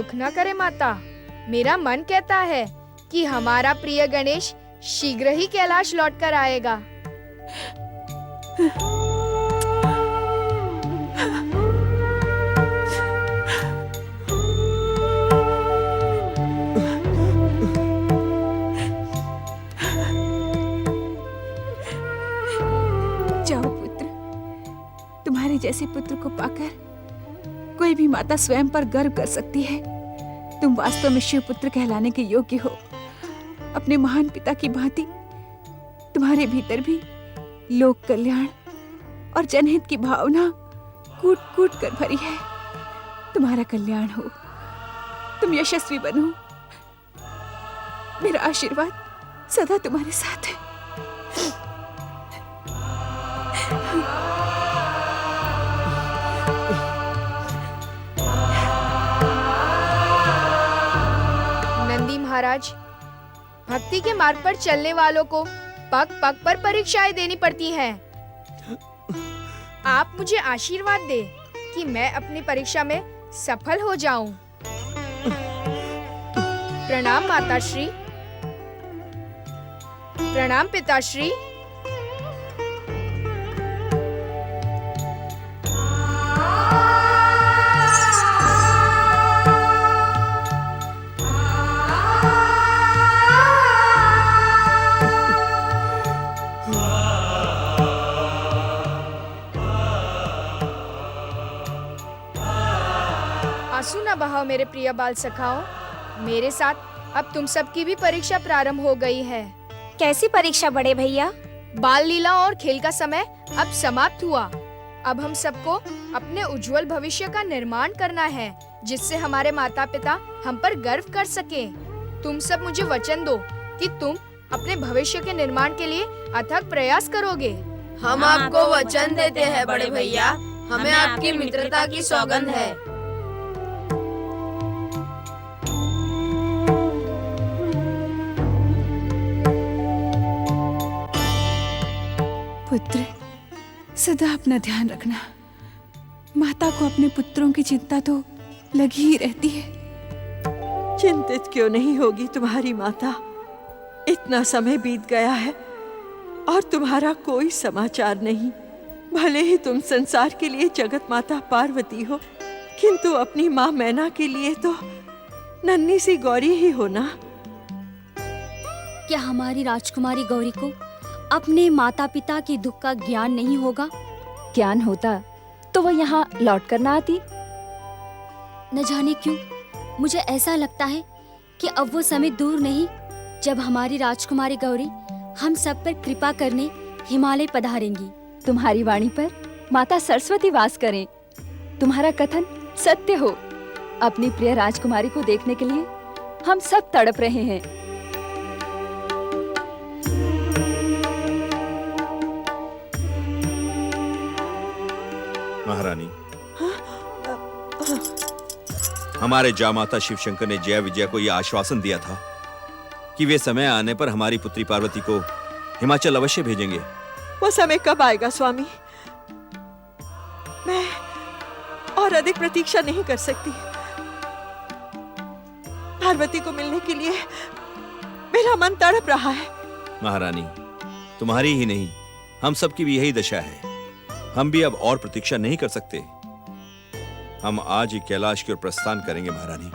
दुख न करे माता। मेरा मन कहता है कि हमारा प्रिय गणेश शीघ्र ही कैलाश लौटकर आएगा। जाओ पुत्र, तुम्हारे जैसे पुत्र को पाकर कोई भी माता स्वयं पर गर्व कर सकती है। तुम वास्तव में शिव पुत्र कहलाने के योग्य हो। अपने महान पिता की भांति तुम्हारे भीतर भी लोक कल्याण और जनहित की भावना कूट कूट कर भरी है। तुम्हारा कल्याण हो, तुम यशस्वी बनो। मेरा आशीर्वाद सदा तुम्हारे साथ है। नंदी महाराज, भक्ति के मार्ग पर चलने वालों को पग पग पर परीक्षाएं देनी पड़ती हैं। आप मुझे आशीर्वाद दे कि मैं अपनी परीक्षा में सफल हो जाऊं। प्रणाम माताश्री। प्रणाम पिताश्री। आंसू न बहाओ मेरे प्रिय बाल सखाओ। मेरे साथ अब तुम सबकी भी परीक्षा प्रारंभ हो गई है। कैसी परीक्षा बड़े भैया? बाल लीला और खेल का समय अब समाप्त हुआ। अब हम सबको अपने उज्जवल भविष्य का निर्माण करना है, जिससे हमारे माता पिता हम पर गर्व कर सके। तुम सब मुझे वचन दो कि तुम अपने भविष्य के निर्माण के लिए अथक प्रयास करोगे। हम आपको वचन देते हैं बड़े भैया। हमें आपकी मित्रता की सौगंध है। पुत्र, सदा अपना ध्यान रखना। माता को अपने पुत्रों की चिंता तो लगी ही रहती है। चिंतित क्यों नहीं होगी तुम्हारी माता? इतना समय बीत गया है और तुम्हारा कोई समाचार नहीं। भले ही तुम संसार के लिए जगत माता पार्वती हो, किंतु अपनी माँ मैना के लिए तो नन्ही सी गौरी ही हो ना। क्या हमारी राजकुमारी गौरी को अपने माता पिता के दुख का ज्ञान नहीं होगा? ज्ञान होता तो वो यहाँ लौट कर ना आती। न जाने क्यों मुझे ऐसा लगता है कि अब वो समय दूर नहीं जब हमारी राजकुमारी गौरी हम सब पर कृपा करने हिमालय पधारेंगी। तुम्हारी वाणी पर माता सरस्वती वास करें। तुम्हारा कथन सत्य हो। अपनी प्रिय राजकुमारी को देखने के लिए हम सब तड़प रहे हैं। महारानी, हमारे जामाता शिवशंकर ने जय विजय को यह आश्वासन दिया था कि वे समय आने पर हमारी पुत्री पार्वती को हिमाचल अवश्य भेजेंगे। वो समय कब आएगा स्वामी? मैं और अधिक प्रतीक्षा नहीं कर सकती। पार्वती को मिलने के लिए मेरा मन तड़प रहा है। महारानी, तुम्हारी ही नहीं, हम सबकी भी यही दशा है। हम भी अब और प्रतीक्षा नहीं कर सकते। हम आज ही कैलाश की ओर प्रस्थान करेंगे महारानी।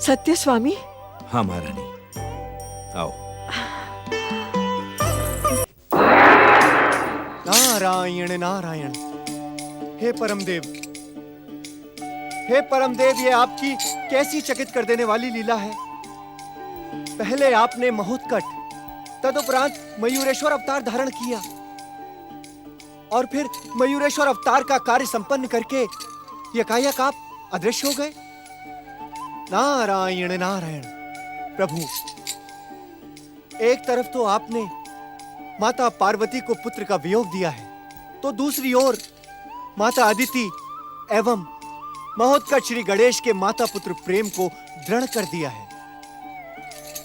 सत्य स्वामी? हाँ महारानी, आओ। नारायण नारायण। हे परमदेव, हे परमदेव, ये आपकी कैसी चकित कर देने वाली लीला है। पहले आपने महोत्कट, तदुपरांत मयूरेश्वर अवतार धारण किया और फिर मयूरेश्वर अवतार का कार्य संपन्न करके यकायक आप अदृश्य हो गए। नारायण नारायण। प्रभु, एक तरफ तो आपने माता पार्वती को पुत्र का वियोग दिया है, तो दूसरी ओर माता अदिति एवं महोत्कट श्री गणेश के माता पुत्र प्रेम को दृढ़ कर दिया है।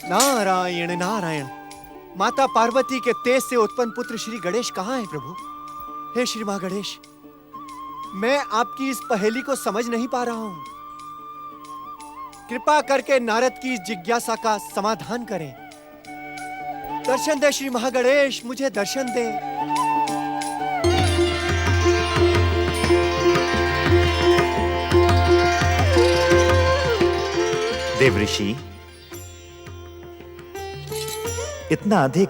नारायण नारायण। माता पार्वती के तेज से उत्पन्न पुत्र श्री गणेश कहाँ हैं प्रभु? हे श्री मां गणेश, मैं आपकी इस पहेली को समझ नहीं पा रहा हूं। कृपा करके नारद की इस जिज्ञासा का समाधान करें। दर्शन दे श्री महागणेश, मुझे दर्शन दे। देवऋषि, इतना अधिक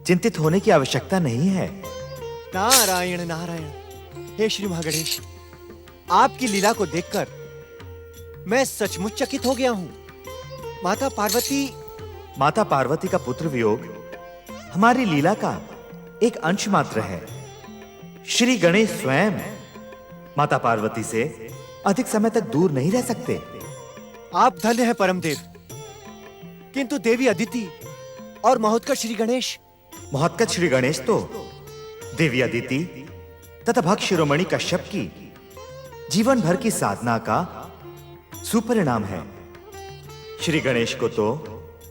चिंतित होने की आवश्यकता नहीं है। नारायण नारायण। हे श्री महागणेश, आपकी लीला को देखकर मैं सचमुच चकित हो गया हूँ। माता पार्वती का पुत्र वियोग हमारी लीला का एक अंश मात्र है। श्री गणेश स्वयं माता पार्वती से अधिक समय तक दूर नहीं रह सकते। आप धन्य हैं परमदेव, किंतु देवी अदिति और महोत्कच श्री गणेश तो देवी अदिति तथा भक्त शिरोमणि कश्यप की जीवन भर की साधना का सुपरिणाम है। श्री गणेश को तो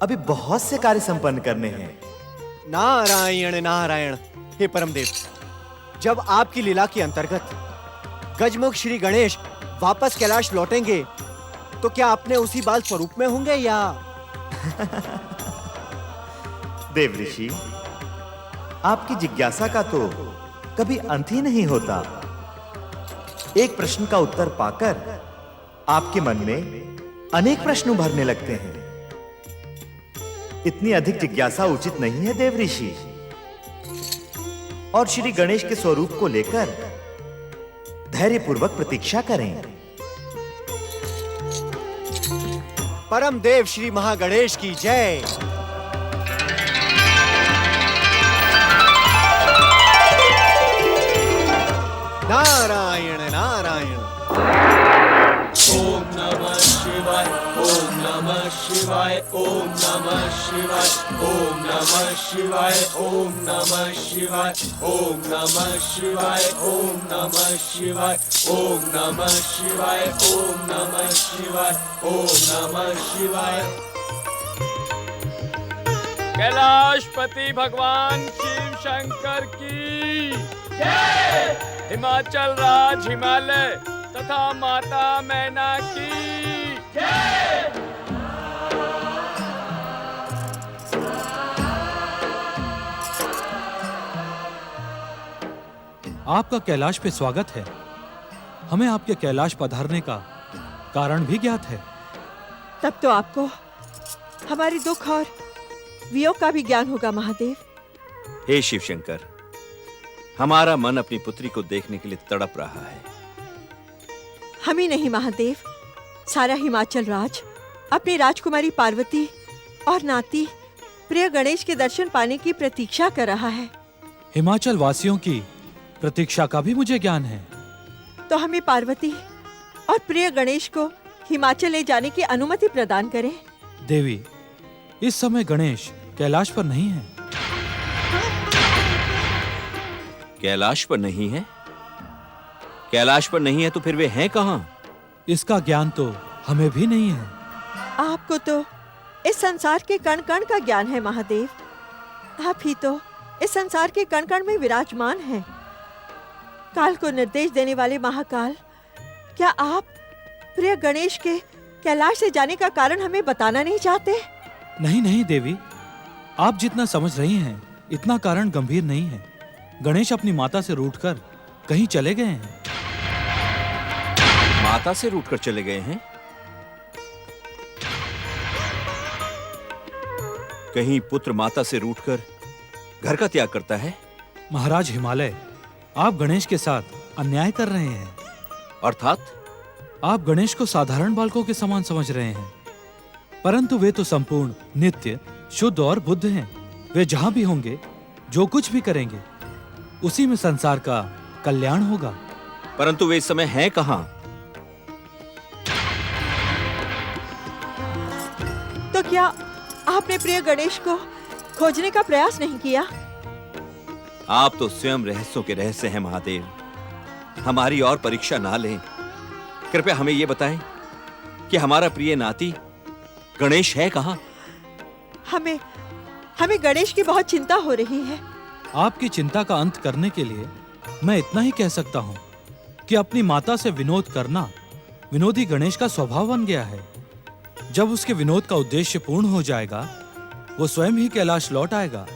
अभी बहुत से कार्य संपन्न करने हैं। नारायण नारायण। हे परमदेव, जब आपकी लीला के अंतर्गत गजमुख श्री गणेश वापस कैलाश लौटेंगे तो क्या अपने उसी बाल स्वरूप में होंगे या? देवऋषि, आपकी जिज्ञासा का तो कभी अंत ही नहीं होता। एक प्रश्न का उत्तर पाकर आपके मन में अनेक प्रश्न उभरने लगते हैं। इतनी अधिक जिज्ञासा उचित नहीं है देवऋषि। और श्री गणेश के स्वरूप को लेकर धैर्यपूर्वक प्रतीक्षा करें। परमदेव श्री महागणेश की जय। नारायण नारायण। ओम नमः शिवाय, ओम नमः शिवाय, ओम नमः शिवाय, ओम नमः शिवाय, ओम नमः शिवाय, ओम नमः शिवाय, ओम नमः शिवाय, ओम नमः शिवाय, ओम नमः शिवाय, ओम नमः शिवाय। कैलाशपति भगवान शिव शंकर की जय। हिमाचल राज हिमालय तथा माता मैना की जय। आपका कैलाश पे स्वागत है। हमें आपके कैलाश पधारने का कारण भी ज्ञात है। तब तो आपको हमारे दुख और वियोग का भी ज्ञान होगा महादेव। हे शिव शंकर, हमारा मन अपनी पुत्री को देखने के लिए तड़प रहा है। हम ही नहीं महादेव, सारा हिमाचल राज अपनी राजकुमारी पार्वती और नाती प्रिय गणेश के दर्शन पाने की प्रतीक्षा कर रहा है। हिमाचल वासियों की प्रतीक्षा का भी मुझे ज्ञान है। तो हमें पार्वती और प्रिय गणेश को हिमाचल ले जाने की अनुमति प्रदान करें। देवी, इस समय गणेश कैलाश पर नहीं है। कैलाश पर नहीं है? कैलाश पर नहीं है तो फिर वे हैं कहां? इसका ज्ञान तो हमें भी नहीं है। आपको तो इस संसार के कण कण का ज्ञान है महादेव। आप ही तो इस संसार के कण कण में विराजमान हैं। काल को निर्देश देने वाले महाकाल, क्या आप प्रिय गणेश के कैलाश से जाने का कारण हमें बताना नहीं चाहते? नहीं नहीं देवी, आप जितना समझ रही हैं इतना कारण गंभीर नहीं है। गणेश अपनी माता से रूठकर कहीं चले गए हैं। माता से रूठकर चले गए हैं? कहीं पुत्र माता से रूठकर घर का त्याग करता है? महाराज हिमालय, आप गणेश के साथ अन्याय कर रहे हैं। अर्थात? आप गणेश को साधारण बालकों के समान समझ रहे हैं, परंतु वे तो संपूर्ण नित्य शुद्ध और बुद्ध हैं। वे जहां भी होंगे, जो कुछ भी करेंगे, उसी में संसार का कल्याण होगा। परंतु वे इस समय हैं कहां? तो क्या आपने प्रिय गणेश को खोजने का प्रयास नहीं किया? आप तो स्वयं रहस्यों के रहस्य हैं महादेव। हमारी और परीक्षा ना लें। कृपया हमें यह बताएं कि हमारा प्रिय नाती गणेश है कहां? हमें गणेश की बहुत चिंता हो रही है। आपकी चिंता का अंत करने के लिए मैं इतना ही कह सकता हूं कि अपनी माता से विनोद करना विनोदी गणेश का स्वभाव बन गया है। जब उसके विनोद का उद्देश्य पूर्ण हो जाएगा वो स्वयं ही कैलाश लौट आएगा।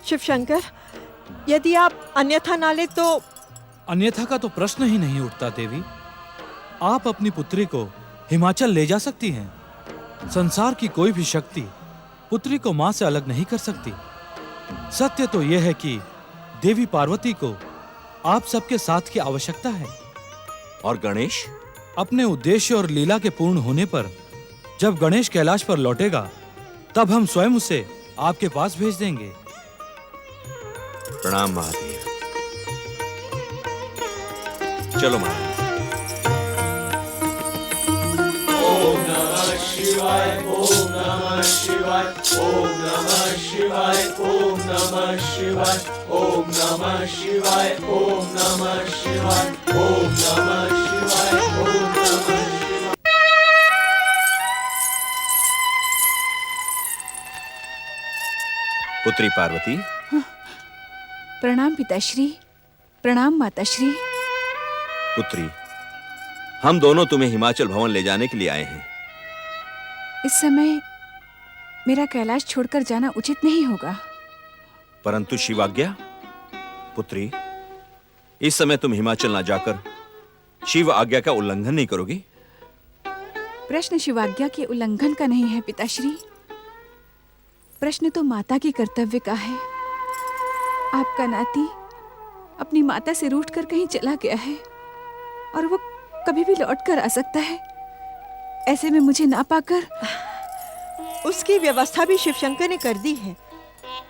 शिवशंकर, यदि आप अन्यथा ना ले तो। अन्यथा का तो प्रश्न ही नहीं उठता देवी। आप अपनी पुत्री को हिमाचल ले जा सकती हैं। संसार की कोई भी शक्ति पुत्री को मां से अलग नहीं कर सकती। सत्य तो यह है कि देवी पार्वती को आप सबके साथ की आवश्यकता है। और गणेश? अपने उद्देश्य और लीला के पूर्ण होने पर जब गणेश कैलाश पर लौटेगा तब हम स्वयं उसे आपके पास भेज देंगे। प्रणाम महादेव। चलो महाराज। ओम नमः शिवाय, ओम नमः शिवाय, ओम नमः शिवाय, ओम नमः शिवाय, ओम नमः शिवाय, ओम नमः शिवाय, ओम नमः शिवाय, ओम नमः शिवाय। पुत्री पार्वती। प्रणाम पिताश्री, प्रणाम माताश्री। पुत्री, हम दोनों तुम्हें हिमाचल भवन ले जाने के लिए आए हैं। इस समय मेरा कैलाश छोड़कर जाना उचित नहीं होगा। परंतु शिवाज्ञा। पुत्री, इस समय तुम हिमाचल ना जाकर शिव आज्ञा का उल्लंघन नहीं करोगी? प्रश्न शिवाज्ञा के उल्लंघन का नहीं है पिताश्री। प्रश्न तो माता की कर्तव्य का है। आपका नाती अपनी माता से रूठकर कहीं चला गया है और वो कभी भी लौट कर आ सकता है। ऐसे में मुझे ना पाकर। उसकी व्यवस्था भी शिवशंकर ने कर दी है।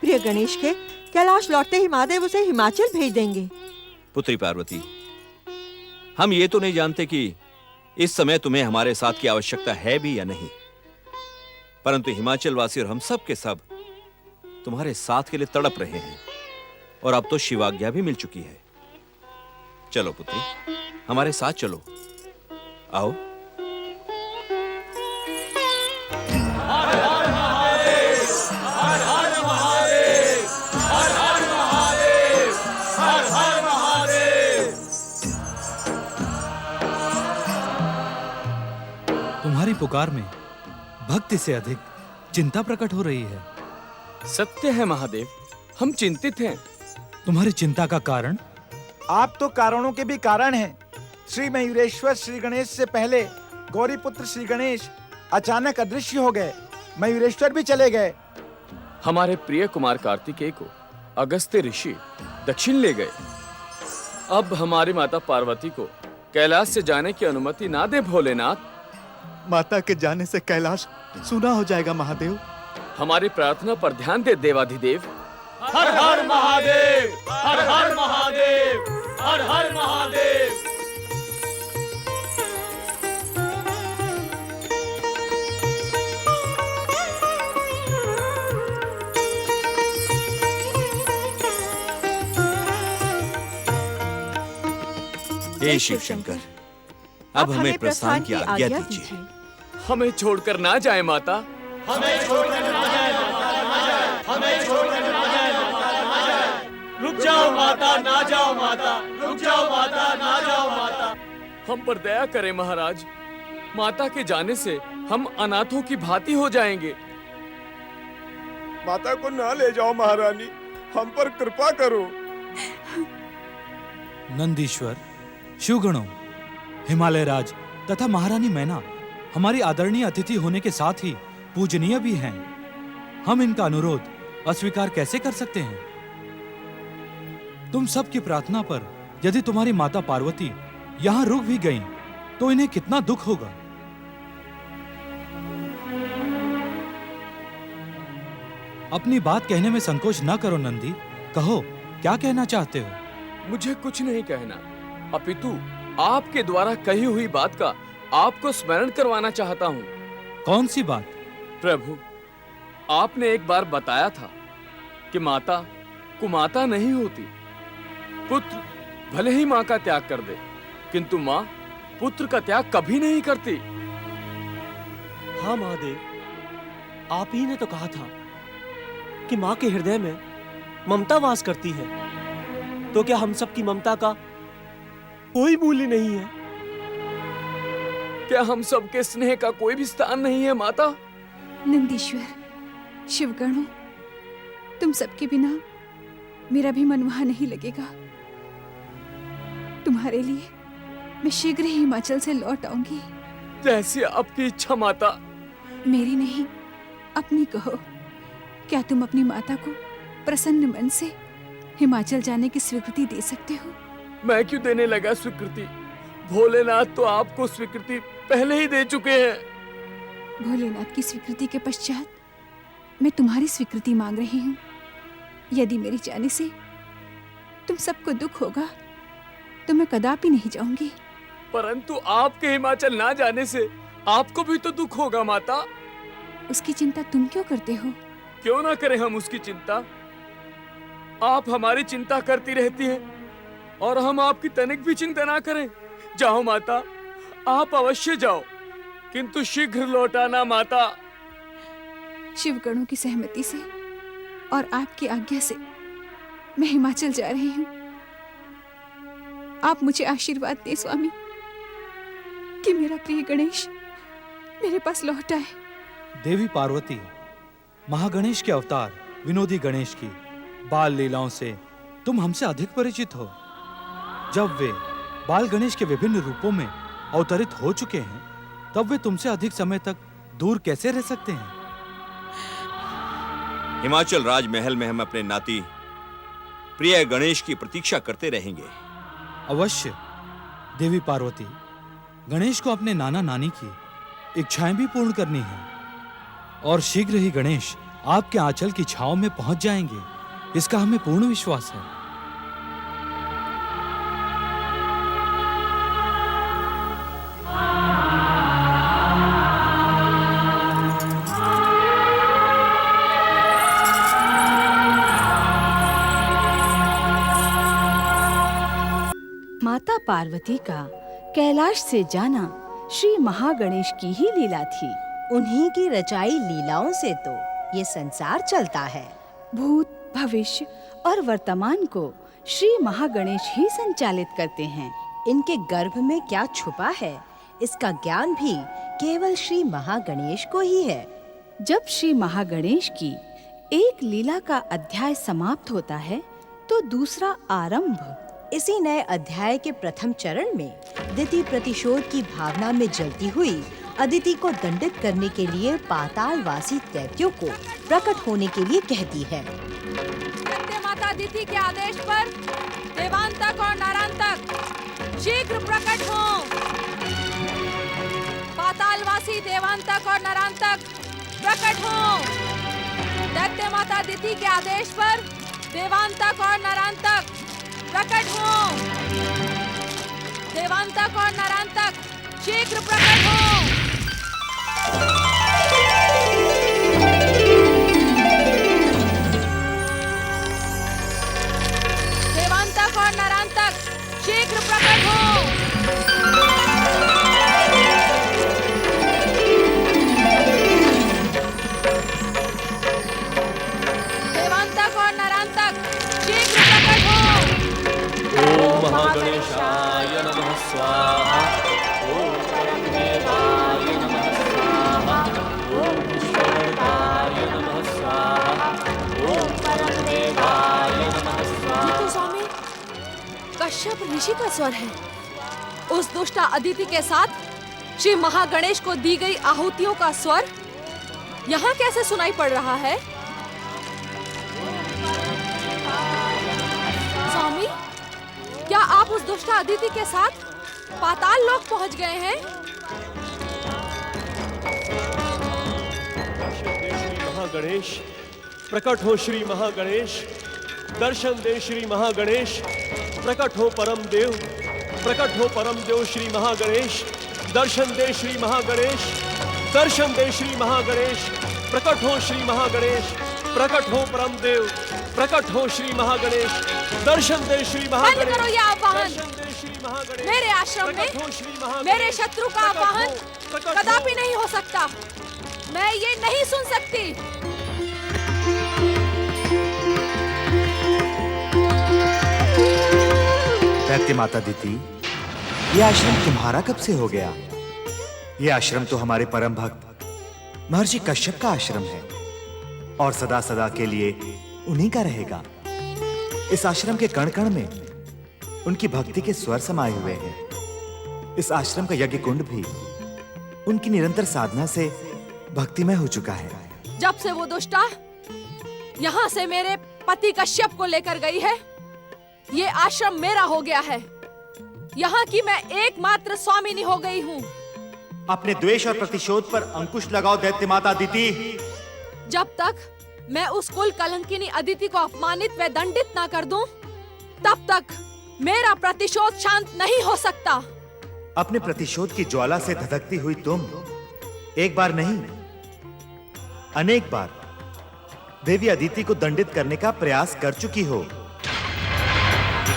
प्रिय गणेश के कैलाश लौटते ही महादेव उसे हिमाचल भेज देंगे। पुत्री पार्वती, हम ये तो नहीं जानते कि इस समय तुम्हें हमारे साथ की आवश्यकता है भी या नहीं, परंतु हिमाचल वासी और हम सब के सब तुम्हारे साथ के लिए तड़प रहे हैं और अब तो शिवाज्ञा भी मिल चुकी है। चलो पुत्री, हमारे साथ चलो। आओ। तुम्हारी पुकार में भक्ति से अधिक चिंता प्रकट हो रही है। सत्य है महादेव, हम चिंतित हैं। तुम्हारी चिंता का कारण? आप तो कारणों के भी कारण हैं। श्री मयूरेश्वर श्री गणेश से पहले गौरी पुत्र श्री गणेश अचानक अदृश्य हो गए। मयूरेश्वर भी चले गए। हमारे प्रिय कुमार कार्तिकेय को अगस्त्य ऋषि दक्षिण ले गए। अब हमारी माता पार्वती को कैलाश से जाने की अनुमति ना दे भोलेनाथ। माता के जाने से कैलाश सूना हो जाएगा महादेव। हमारी प्रार्थना पर ध्यान दे देवाधिदेव। हर हर महादेव, हर हर महादेव, हर हर महादेव। हे शिवशंकर, अब हमें प्रस्थान की आज्ञा दीजिए। हमें छोड़कर ना जाए माता। हमें छोड़कर ना जाए माता, ना जाए। हमें छोड़कर ना जाए माता, ना जाए। रुक जाओ माता, ना जाओ माता। रुक जाओ माता, ना जाओ माता। हम पर दया करें महाराज। माता के जाने से हम अनाथों की भांति हो जाएंगे। माता को ना ले जाओ महारानी, हम पर कृपा करो। नंदीश्वर, शिवगणों, हिमालय राज तथा महारानी मैना हमारी आदरणीय अतिथि होने के साथ ही पूजनीय भी हैं। हम इनका अनुरोध अस्वीकार कैसे कर सकते हैं? तुम सब की प्रार्थना पर यदि तुम्हारी माता पार्वती यहाँ रुक भी गईं, तो इन्हें कितना दुख होगा। अपनी बात कहने में संकोच न करो नंदी, कहो क्या कहना चाहते हो? मुझे कुछ नहीं कहना, अपितु आपके द्वारा कही हुई बात का आपको स्मरण करवाना चाहता हूँ। कौन सी बात? प्रभु, आपने एक बार बताया था कि माता कुमाता नहीं होती। पुत्र भले ही माँ का त्याग कर दे, किंतु माँ पुत्र का त्याग कभी नहीं करती। हाँ महादेव, आप ही ने तो कहा था कि माँ के हृदय में ममता वास करती है, तो क्या हम सब की ममता का कोई मूल्य नहीं है? क्या हम सबके स्नेह का कोई भी स्थान नहीं है माता? नंदीश्वर, शिवगणों, तुम सबके बिना मेरा भी मन वहां नहीं लगेगा। तुम्हारे लिए मैं शीघ्र ही हिमाचल से लौट आऊंगी। जैसी आपकी इच्छा माता। मेरी नहीं, अपनी कहो। क्या तुम अपनी माता को प्रसन्न मन से हिमाचल जाने की स्वीकृति दे सकते हो? मैं क्यों देने लगा स्वीकृति? भोलेनाथ तो आपको स्वीकृति पहले ही दे चुके हैं। भोलेनाथ की स्वीकृति के पश्चात मैं तुम्हारी स्वीकृति मांग रही हूँ। यदि मेरे जाने से तुम सबको दुख होगा तो मैं कदापि नहीं जाऊंगी। परंतु आपके हिमाचल ना जाने से आपको भी तो दुख होगा माता। उसकी चिंता तुम क्यों करते हो? क्यों ना करें हम उसकी चिंता? आप हमारी चिंता करती रहती हैं और हम आपकी तनिक भी चिंता ना करें। जाओ माता, आप अवश्य जाओ, किंतु शीघ्र लौट आना माता। शिवगणों की सहमति से और आपकी आज्ञा से मैं हिमाचल जा रही हूँ। आप मुझे आशीर्वाद दें स्वामी कि मेरा प्रिय गणेश मेरे पास लौट आए। देवी पार्वती, महागणेश के अवतार विनोदी गणेश की बाल लीलाओं से तुम हमसे अधिक परिचित हो। जब वे बाल गणेश के विभिन्न रूपों में अवतरित हो चुके हैं, तब वे तुमसे अधिक समय तक दूर कैसे रह सकते हैं? हिमाचल राजमहल में हम अपने नाती प्रिय गणेश की प्रतीक्षा करते रहेंगे। अवश्य देवी पार्वती, गणेश को अपने नाना नानी की इच्छाएं भी पूर्ण करनी है और शीघ्र ही गणेश आपके आंचल की छांव में पहुंच जाएंगे, इसका हमें पूर्ण विश्वास है। माता पार्वती का कैलाश से जाना श्री महागणेश की ही लीला थी। उन्हीं की रचाई लीलाओं से तो ये संसार चलता है। भूत, भविष्य और वर्तमान को श्री महागणेश ही संचालित करते हैं। इनके गर्भ में क्या छुपा है, इसका ज्ञान भी केवल श्री महागणेश को ही है। जब श्री महागणेश की एक लीला का अध्याय समाप्त होता है तो दूसरा आरंभ। इसी नए अध्याय के प्रथम चरण में दिति प्रतिशोध की भावना में जलती हुई अदिति को दंडित करने के लिए पातालवासी दैत्यों को प्रकट होने के लिए कहती है। सत्य माता दिति के आदेश पर देवांतक और नारांतक शीघ्र प्रकट हो। पातालवासी देवांतक और नारांतक प्रकट हो। दैत्य माता दिति के आदेश पर देवांतक और नारांतक प्रकट हो। देवांतक और नारांतक शीघ्र प्रकट हो। देवांतक और नारांतक शीघ्र प्रकट हो। देवांतक और नारांतक शीघ्र प्रकट हो। ओम महागणेशाय नमः स्वाहा। ओम परमदेवाय नमः स्वाहा। ओम विश्वकर्ताय नमः स्वाहा। ओम परमदेवाय नमः स्वाहा। ये तो स्वामी कश्यप ऋषि का स्वर है। उस दुष्टा अदिति के साथ श्री महागणेश को दी गई आहुतियों का स्वर यहाँ कैसे सुनाई पड़ रहा है? स्वामी, क्या आप उस दुष्टा अदिति के साथ पाताल लोक पहुंच गए हैं? श्री महागणेश, प्रकट हो श्री महागणेश। दर्शन दे श्री महागणेश। प्रकट हो परम देव। प्रकट हो परम देव श्री महागणेश। दर्शन दे श्री महागणेश। दर्शन दे श्री महागणेश। प्रकट हो श्री महागणेश। प्रकट हो परम देव। प्रकट हो श्री महागणेश। दर्शन दे श्री महागणेश। बंद करो ये आवाहन। मेरे आश्रम में मेरे शत्रु का आवाहन कदापि नहीं हो सकता। मैं ये नहीं सुन सकती। दैत्य माता दिति, ये आश्रम तुम्हारा कब से हो गया? ये आश्रम तो हमारे परम भक्त महर्षि कश्यप का आश्रम है और सदा सदा के लिए उन्हीं का रहेगा। इस आश्रम के कण कण में उनकी भक्ति के स्वर समाये हुए हैं। इस आश्रम का यज्ञ कुंड भी उनकी निरंतर साधना से भक्तिमय हो चुका है। जब से वो दुष्टा यहाँ से मेरे पति कश्यप को लेकर गई है, ये आश्रम मेरा हो गया है। यहाँ की मैं एकमात्र स्वामिनी हो गई हूँ। अपने द्वेष और प्रतिशोध पर अंकुश लगाओ दैत्य माता अदिति। जब तक मैं उस कुल कलंकिनी अदिति को अपमानित व दंडित ना कर दूं, तब तक मेरा प्रतिशोध शांत नहीं हो सकता। अपने प्रतिशोध की ज्वाला से धधकती हुई तुम एक बार नहीं, अनेक बार देवी अदिति को दंडित करने का प्रयास कर चुकी हो,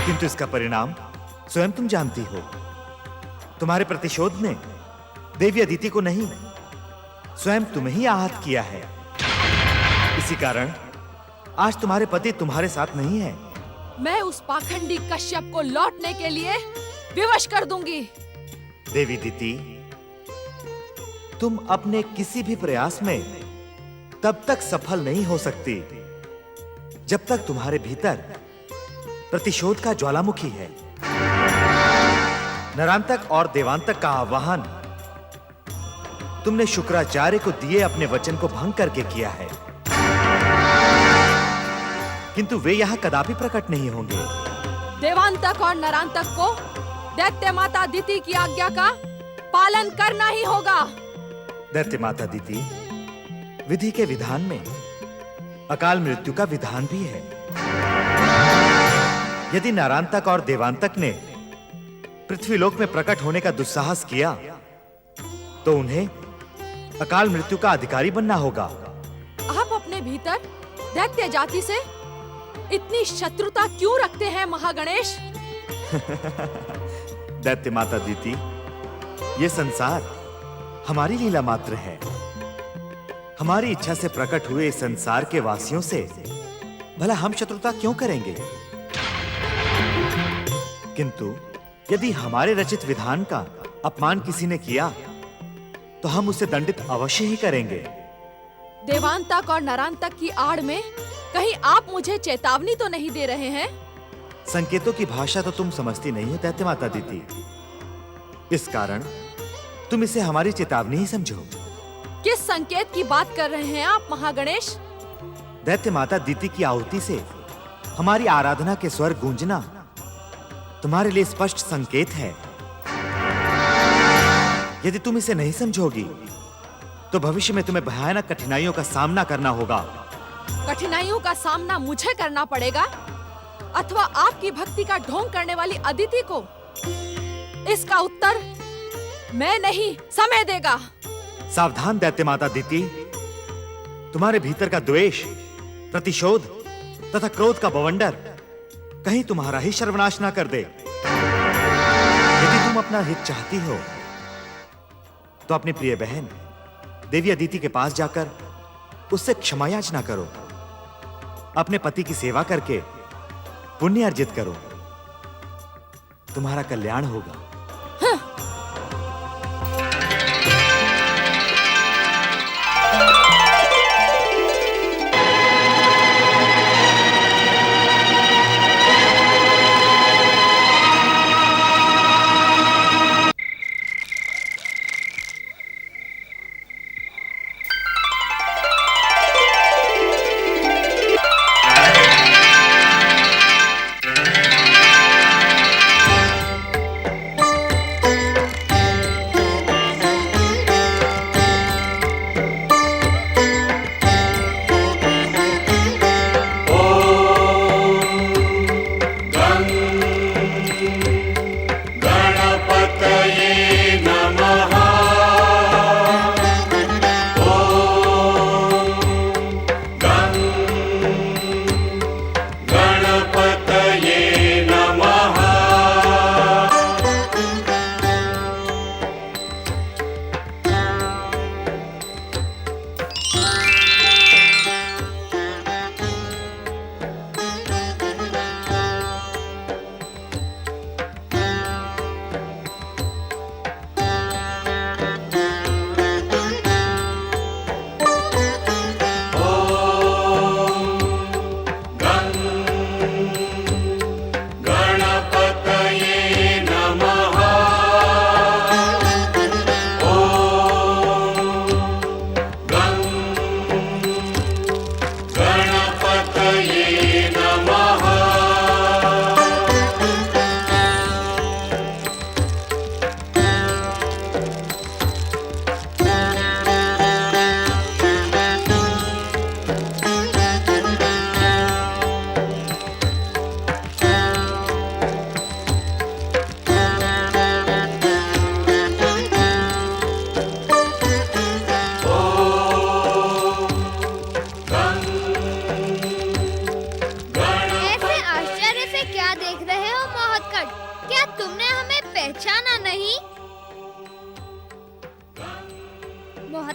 किंतु इसका परिणाम स्वयं तुम जानती हो। तुम्हारे प्रतिशोध ने देवी अदिति को नहीं, स्वयं तुम्हें ही आहत किया है। इसी कारण आज तुम्हारे पति तुम्हारे साथ नहीं है। मैं उस पाखंडी कश्यप को लौटने के लिए विवश कर दूंगी। देवी अदिति, तुम अपने किसी भी प्रयास में तब तक सफल नहीं हो सकती जब तक तुम्हारे भीतर प्रतिशोध का ज्वालामुखी है। नरांतक और देवांतक का आह्वान तुमने शुक्राचार्य को दिए अपने वचन को भंग करके किया है, किंतु वे यहां कदापि प्रकट नहीं होंगे। देवांतक और नरांतक को दैत्य माता अदिति की आज्ञा का पालन करना ही होगा। दैत्य माता अदिति, विधि के विधान में अकाल मृत्यु का विधान भी है। यदि नारांतक और देवांतक ने पृथ्वीलोक में प्रकट होने का दुस्साहस किया तो उन्हें अकाल मृत्यु का अधिकारी बनना होगा। आप अपने भीतर दैत्य जाति से इतनी शत्रुता क्यों रखते हैं महागणेश? दैत्य माता अदिति, ये संसार हमारी लीला मात्र है। हमारी इच्छा से प्रकट हुए इस संसार के वासियों से भला हम शत्रुता क्यों करेंगे? किंतु यदि हमारे रचित विधान का अपमान किसी ने किया तो हम उसे दंडित अवश्य ही करेंगे। देवांतक और नरांतक की आड़ में कहीं आप मुझे चेतावनी तो नहीं दे रहे हैं? संकेतों की भाषा तो तुम समझती नहीं हो दैत्य माता अदिति, इस कारण तुम इसे हमारी चेतावनी ही समझो। किस संकेत की बात कर रहे हैं आप महागणेश? दैत्य माता अदिति की आहुति से हमारी आराधना के स्वर गूंजना तुम्हारे लिए स्पष्ट संकेत है। यदि तुम इसे नहीं समझोगी तो भविष्य में तुम्हें भयानक कठिनाइयों का सामना करना होगा। कठिनाइयों का सामना मुझे करना पड़ेगा अथवा आपकी भक्ति का ढोंग करने वाली अदिति को? इसका उत्तर मैं नहीं, समय देगा। सावधान दैत्य माता अदिति, तुम्हारे भीतर का द्वेष, प्रतिशोध तथा क्रोध का बवंडर कहीं तुम्हारा ही सर्वनाश ना कर दे। यदि तुम अपना हित चाहती हो तो अपनी प्रिय बहन देवी अदिति के पास जाकर उससे क्षमा याचना करो। अपने पति की सेवा करके पुण्य अर्जित करो, तुम्हारा कल्याण होगा।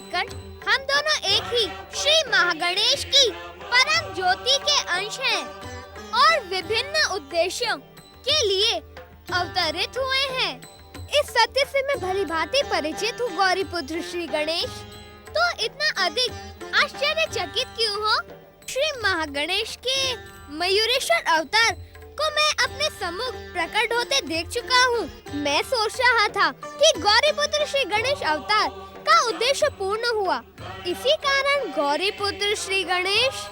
महत्कट, हम दोनों एक ही श्री महागणेश की परम ज्योति के अंश हैं और विभिन्न उद्देश्यों के लिए अवतरित हुए हैं। इस सत्य से मैं भली भांति परिचित हूँ गौरी पुत्र श्री गणेश, तो इतना अधिक आश्चर्यचकित क्यों हो? श्री महागणेश के मयूरेश्वर अवतार को मैं अपने सम्मुख प्रकट होते देख चुका हूँ। मैं सोच रहा था कि गौरी पुत्र श्री गणेश अवतार का उद्देश्य पूर्ण हुआ, इसी कारण गौरी पुत्र श्री गणेश,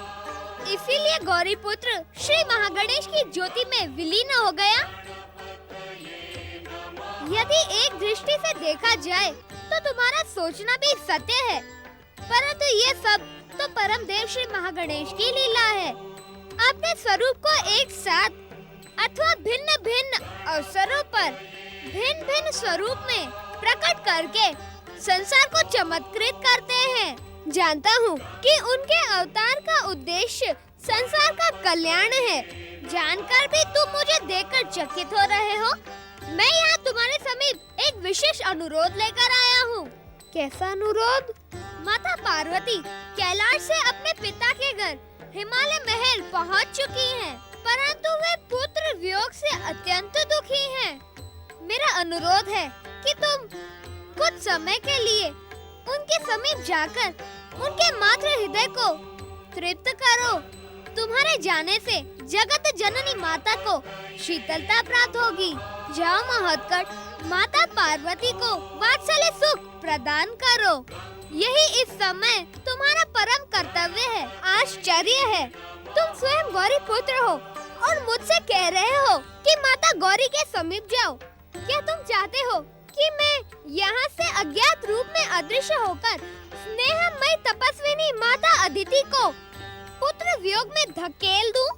इसीलिए गौरी पुत्र श्री महागणेश की ज्योति में विलीन हो गया। यदि एक दृष्टि से देखा जाए तो तुम्हारा सोचना भी सत्य है, परंतु ये सब तो परम देव श्री महागणेश की लीला है। अपने स्वरूप को एक साथ अथवा भिन्न भिन्न अवसरों पर भिन्न भिन्न स्वरूप में प्रकट करके संसार को चमत्कृत करते हैं। जानता हूँ कि उनके अवतार का उद्देश्य संसार का कल्याण है। जानकर भी तुम मुझे देखकर चकित हो रहे हो। मैं यहाँ तुम्हारे समीप एक विशेष अनुरोध लेकर आया हूँ। कैसा अनुरोध? माता पार्वती कैलाश से अपने पिता के घर हिमालय महल पहुँच चुकी हैं, परंतु वे पुत्र वियोग से अत्यंत दुखी हैं। मेरा अनुरोध है कि तुम कुछ समय के लिए उनके समीप जाकर उनके मातृ हृदय को तृप्त करो। तुम्हारे जाने से जगत जननी माता को शीतलता प्राप्त होगी। जाओ महत्कट, माता पार्वती को वात्सल्य सुख प्रदान करो। यही इस समय तुम्हारा परम कर्तव्य है। आश्चर्य है, तुम स्वयं गौरी पुत्र हो और मुझसे कह रहे हो कि माता गौरी के समीप जाओ। क्या तुम चाहते हो कि मैं यहाँ से अज्ञात रूप में अदृश्य होकर स्नेहमयी तपस्विनी माता अदिति को पुत्र वियोग में धकेल दूं?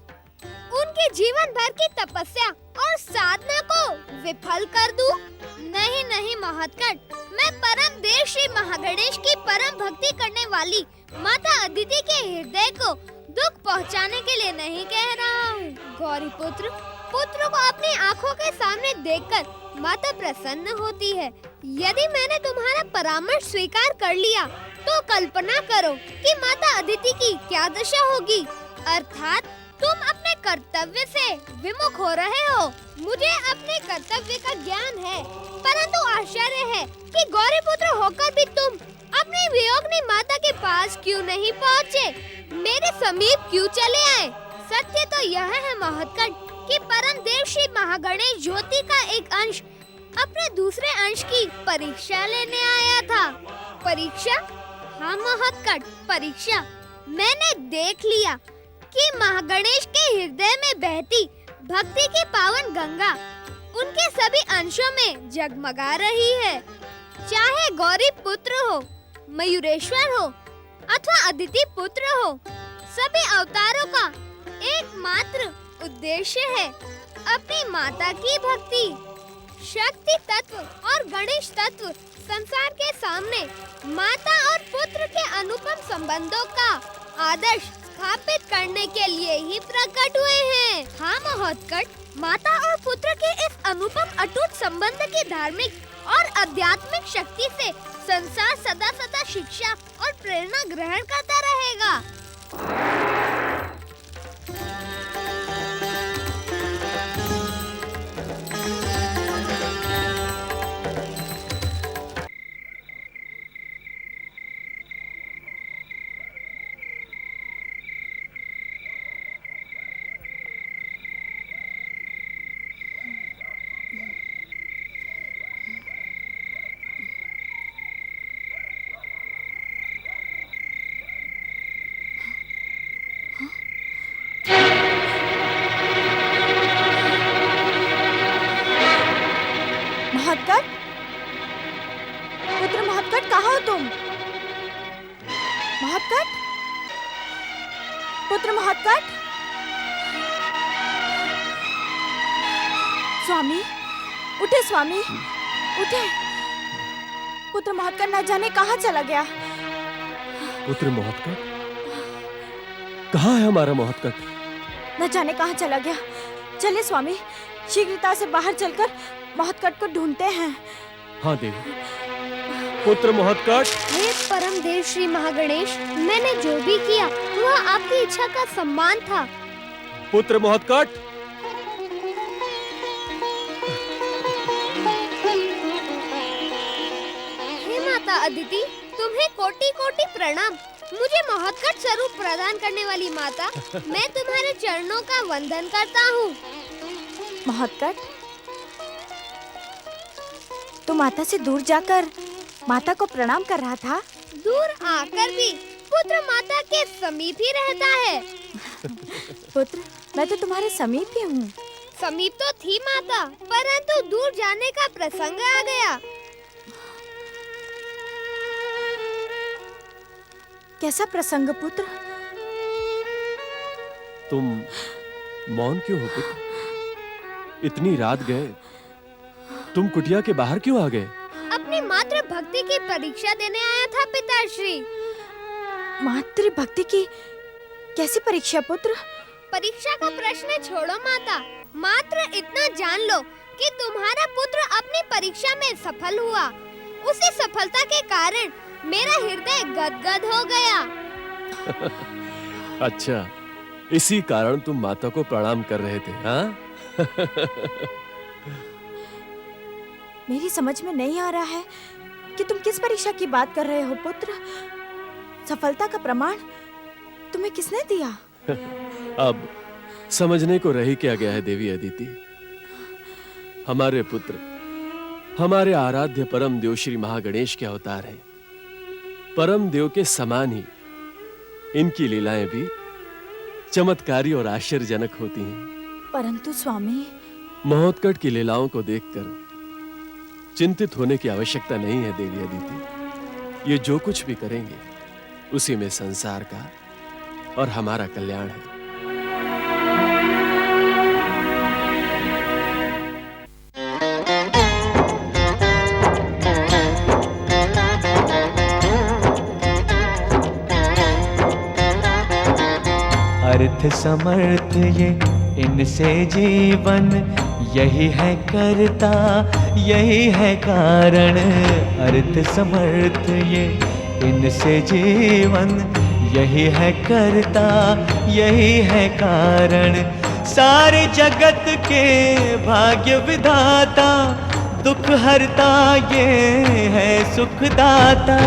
उनके जीवन भर की तपस्या और साधना को विफल कर दूं? नहीं नहीं महत्कट, मैं परम देव श्री महागणेश की परम भक्ति करने वाली माता अदिति के हृदय को दुख पहुंचाने के लिए नहीं कह रहा हूँ। गौरी पुत्र को अपनी आँखों के सामने देखकर माता प्रसन्न होती है। यदि मैंने तुम्हारा परामर्श स्वीकार कर लिया तो कल्पना करो कि माता अदिति की क्या दशा होगी। अर्थात तुम अपने कर्तव्य से विमुख हो रहे हो। मुझे अपने कर्तव्य का ज्ञान है, परंतु आश्चर्य है कि गौरी पुत्र होकर भी तुम अपनी वियोगिनी माता के पास क्यों नहीं पहुँचे, मेरे समीप क्यों चले आए? सत्य तो यह है महत्कट कि परम देव श्री महागणेश ज्योति का एक अंश अपने दूसरे अंश की परीक्षा लेने आया था। परीक्षा? हाँ महत्कट, परीक्षा। मैंने देख लिया कि महागणेश के हृदय में बहती भक्ति की पावन गंगा उनके सभी अंशों में जगमगा रही है। चाहे गौरी पुत्र हो, मयूरेश्वर हो अथवा अदिति पुत्र हो, सभी अवतारों का एकमात्र उद्देश्य है अपनी माता की भक्ति। शक्ति तत्व और गणेश तत्व संसार के सामने माता और पुत्र के अनुपम संबंधों का आदर्श स्थापित करने के लिए ही प्रकट हुए हैं। हाँ महत्कट, माता और पुत्र के इस अनुपम अटूट संबंध की धार्मिक और आध्यात्मिक शक्ति से संसार सदा सदा शिक्षा और प्रेरणा ग्रहण करता रहेगा। महत्कट, पुत्र महत्कट, कहाँ हो तुम? महत्कट, पुत्र महत्कट। स्वामी, उठे स्वामी, उठे। पुत्र महत्कट न जाने कहाँ चला गया। पुत्र महत्कट, कहाँ है हमारा महत्कट? न जाने कहाँ चला गया। चलिए स्वामी, शीघ्रता से बाहर चलकर महत्कट को ढूंढते हैं। हाँ देवी। पुत्र महोत्कट, हे परम देव श्री महागणेश, मैंने जो भी किया वह आपकी इच्छा का सम्मान था। पुत्र महोत्कट, हे माता अदिति, तुम्हें कोटि कोटि प्रणाम। मुझे महोत्कट स्वरूप प्रदान करने वाली माता, मैं तुम्हारे चरणों का वंदन करता हूँ। महोत्कट, तो माता से दूर जाकर माता को प्रणाम कर रहा था। दूर आकर भी पुत्र माता के समीप ही रहता है। पुत्र, मैं तो तुम्हारे समीप ही हूँ। समीप तो थी माता, परंतु दूर जाने का प्रसंग आ गया। कैसा प्रसंग पुत्र? तुम मौन क्यों हो पुत्र? इतनी रात गए, तुम कुटिया के बाहर क्यों आ गए? अपनी मातृ भक्ति की परीक्षा देने आया था पिताश्री। मातृ भक्ति की कैसी परीक्षा पुत्र? परीक्षा का प्रश्न छोड़ो माता, मात्र इतना जान लो कि तुम्हारा पुत्र अपनी परीक्षा में सफल हुआ। उसी सफलता के कारण मेरा हृदय गदगद हो गया। अच्छा, इसी कारण तुम माता को प्रणाम कर रहे थे, हाँ? मेरी समझ में नहीं आ रहा है कि तुम किस परीक्षा की बात कर रहे हो पुत्र। सफलता का प्रमाण तुम्हें किसने दिया? अब समझने को रही क्या गया है देवी अदिति। हमारे पुत्र हमारे आराध्य परम देव श्री महागणेश के अवतार हैं। परम देव के समान ही इनकी लीलाएं भी चमत्कारी और आश्चर्यजनक होती हैं। परंतु स्वामी, महोत्कट की लीलाओं को देखकर चिंतित होने की आवश्यकता नहीं है देवी अदिति। ये जो कुछ भी करेंगे उसी में संसार का और हमारा कल्याण है। अर्थ समर्थ ये इनसे जीवन, यही है करता यही है कारण। अर्थ समर्थ ये इनसे जीवन, यही है करता यही है कारण। सारे जगत के भाग्य विधाता, दुख हरता ये है सुखदाता।